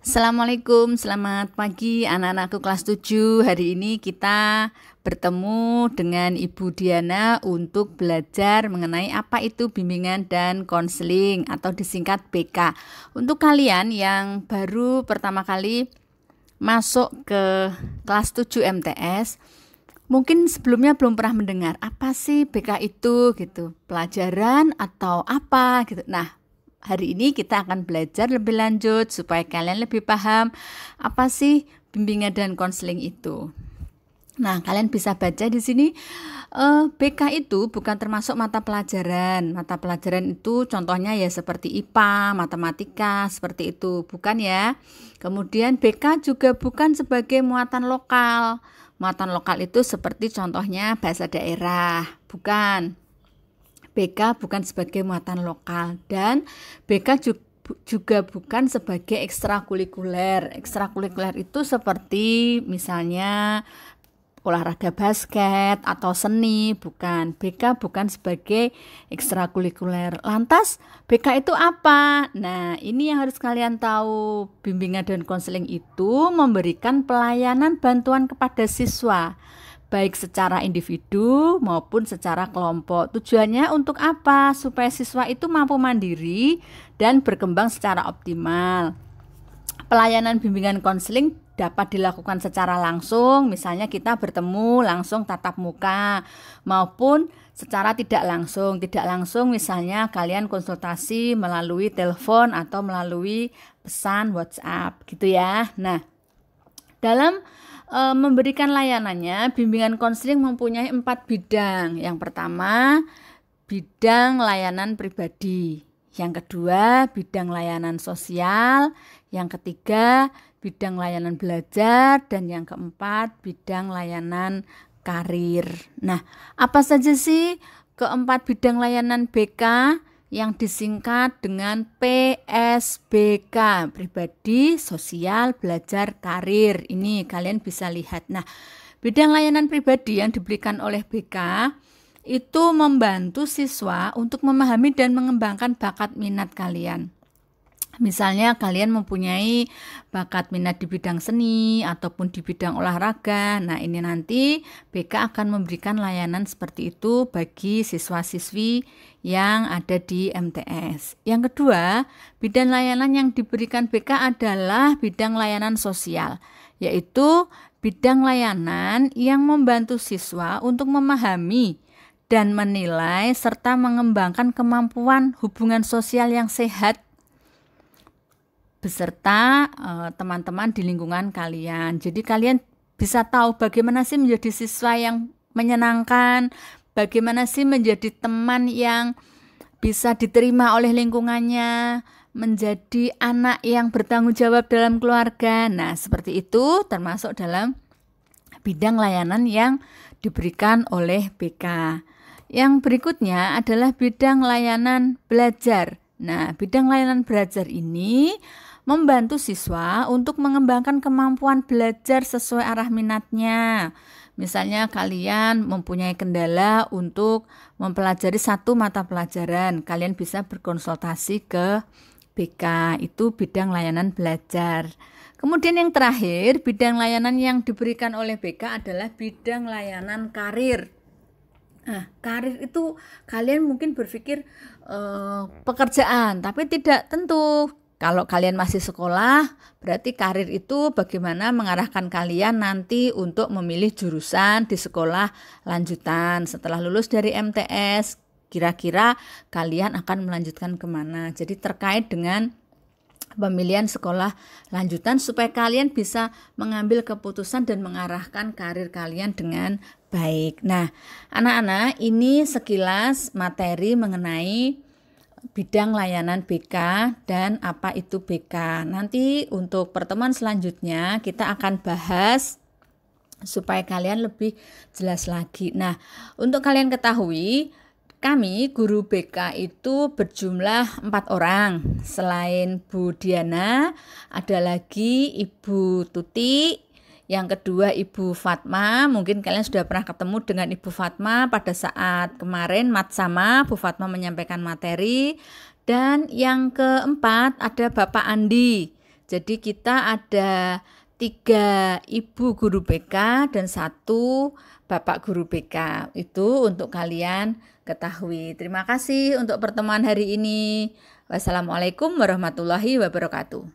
Assalamualaikum, selamat pagi anak-anakku kelas 7. Hari ini kita bertemu dengan Ibu Diana untuk belajar mengenai apa itu bimbingan dan konseling atau disingkat BK. Untuk kalian yang baru pertama kali masuk ke kelas 7 MTS, mungkin sebelumnya belum pernah mendengar apa sih BK itu gitu, pelajaran atau apa gitu. Nah, hari ini kita akan belajar lebih lanjut supaya kalian lebih paham apa sih bimbingan dan konseling itu. Nah, kalian bisa baca di sini BK itu bukan termasuk mata pelajaran. Mata pelajaran itu contohnya ya seperti IPA, matematika, seperti itu, bukan ya. Kemudian BK juga bukan sebagai muatan lokal. Muatan lokal itu seperti contohnya bahasa daerah, bukan. BK bukan sebagai muatan lokal dan BK juga bukan sebagai ekstrakurikuler. Ekstrakurikuler itu seperti misalnya olahraga basket atau seni, bukan. BK bukan sebagai ekstrakurikuler. Lantas BK itu apa? Nah, ini yang harus kalian tahu. Bimbingan dan konseling itu memberikan pelayanan bantuan kepada siswa, baik secara individu maupun secara kelompok. Tujuannya untuk apa? Supaya siswa itu mampu mandiri dan berkembang secara optimal. Pelayanan bimbingan konseling dapat dilakukan secara langsung, misalnya kita bertemu langsung tatap muka, maupun secara tidak langsung. Tidak langsung misalnya kalian konsultasi melalui telepon atau melalui pesan WhatsApp gitu ya. Nah, dalam memberikan layanannya, bimbingan konseling mempunyai 4 bidang. Yang pertama, bidang layanan pribadi. Yang kedua, bidang layanan sosial. Yang ketiga, bidang layanan belajar. Dan yang keempat, bidang layanan karir. Nah, apa saja sih keempat bidang layanan BK yang disingkat dengan PSBK, pribadi, sosial, belajar, karir. Ini kalian bisa lihat. Nah, bidang layanan pribadi yang diberikan oleh BK itu membantu siswa untuk memahami dan mengembangkan bakat minat kalian. Misalnya kalian mempunyai bakat minat di bidang seni ataupun di bidang olahraga. Nah, ini nanti BK akan memberikan layanan seperti itu bagi siswa-siswi yang ada di MTS. Yang kedua, bidang layanan yang diberikan BK adalah bidang layanan sosial, yaitu bidang layanan yang membantu siswa untuk memahami dan menilai serta mengembangkan kemampuan hubungan sosial yang sehat beserta teman-teman di lingkungan kalian. Jadi kalian bisa tahu bagaimana sih menjadi siswa yang menyenangkan, bagaimana sih menjadi teman yang bisa diterima oleh lingkungannya, menjadi anak yang bertanggung jawab dalam keluarga. Nah, seperti itu termasuk dalam bidang layanan yang diberikan oleh BK. Yang berikutnya adalah bidang layanan belajar. Nah, bidang layanan belajar ini membantu siswa untuk mengembangkan kemampuan belajar sesuai arah minatnya. Misalnya kalian mempunyai kendala untuk mempelajari satu mata pelajaran, kalian bisa berkonsultasi ke BK, itu bidang layanan belajar. Kemudian yang terakhir, bidang layanan yang diberikan oleh BK adalah bidang layanan karir. Nah, karir itu kalian mungkin berpikir pekerjaan, tapi tidak tentu. Kalau kalian masih sekolah, berarti karir itu bagaimana mengarahkan kalian nanti untuk memilih jurusan di sekolah lanjutan. Setelah lulus dari MTS, kira-kira kalian akan melanjutkan kemana. Jadi terkait dengan pemilihan sekolah lanjutan supaya kalian bisa mengambil keputusan dan mengarahkan karir kalian dengan baik. Nah, anak-anak, ini sekilas materi mengenai bidang layanan BK dan apa itu BK. Nanti untuk pertemuan selanjutnya kita akan bahas supaya kalian lebih jelas lagi. Nah, untuk kalian ketahui, kami guru BK itu berjumlah 4 orang. Selain Bu Diana, ada lagi Ibu Tuti, yang kedua Ibu Fatma. Mungkin kalian sudah pernah ketemu dengan Ibu Fatma pada saat kemarin Matsama, Bu Fatma menyampaikan materi. Dan yang keempat ada Bapak Andi. Jadi kita ada 3 ibu guru BK dan 1 bapak guru BK. Itu untuk kalian ketahui. Terima kasih untuk pertemuan hari ini. Wassalamualaikum warahmatullahi wabarakatuh.